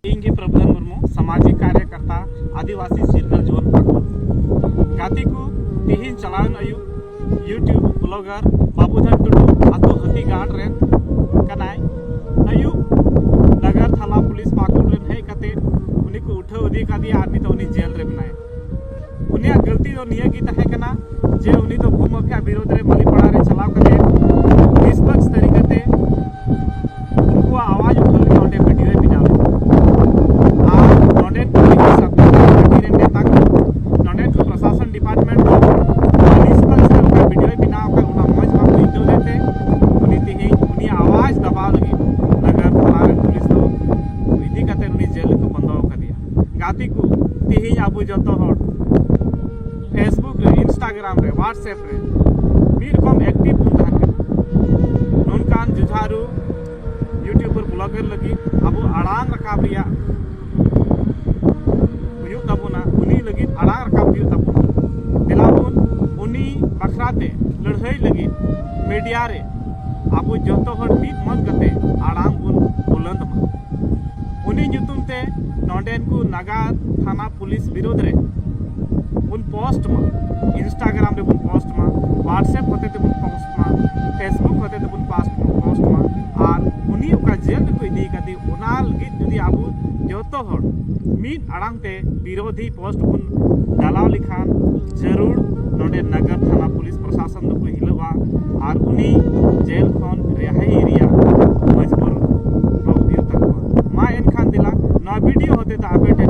इंगे प्रबोधन मुर्मू सामाजिक कार्यकर्ता आदिवासी सिरगल जोन पाकुड़ गाती को तिहिन चलावन आयु यूट्यूब ब्लॉगर बाबूधन टुडू आतो हतीगाड़ रेन कनाय आयु नगर थाना पुलिस पाकुड़ रेन है कते उनी को उठाव इदी का दिया आदमी तो उनी जेल रे बनाए उनिया गलती तो निया की तहे कना जे उनी तो भूमाफिया विरोध रे मलीपड़ा रे चलाव कते निष्पक्ष तरीके ते उनको आवाज उठल के ओंडे वीडियो बनावे प्रशासन डिपार्टमेंट वीडियो बनाव मज इजो देते उनी आवाज दबाव लगे नगर थाना पुलिस इदी कते जेल को बंदो कर दिया गाती को तिहिं अब जो फेसबुक रे इंस्टाग्राम रे व्हाट्सएप रे मीर कम एक्टिव बन नोनकान जुझारू यूट्यूबर ब्लॉगर लगी अब आड़ांग रखाब रिया लगी आड़ांग रखाब दिलाबुन उनी बखराते लड़ाई लगी मीडिया रे अब जो मीट मत कते आड़ांग बुन बुलंद मा उनी जुतुम ते नोडेन को नगर थाना पुलिस विरोध रे उन पोस्ट मा इंस्टाग्राम रे बुन पोस्ट मा व्हाट्सएप होते ते बुन पोस्ट मा फेसबुक होते ते बुन पोस्ट मा और उनी ओका जेल को इदी कदी उना लगी जदी आबू जोतो हर मीट आड़ांग ते विरोधी पोस्ट बुन डालाव लिखान जरूर नोडे नगर थाना पुलिस प्रशासन को हिलवा और उनी जेल खन रिहाई रिया मजबूर मा एनखान दिला ना वीडियो होते तो आपे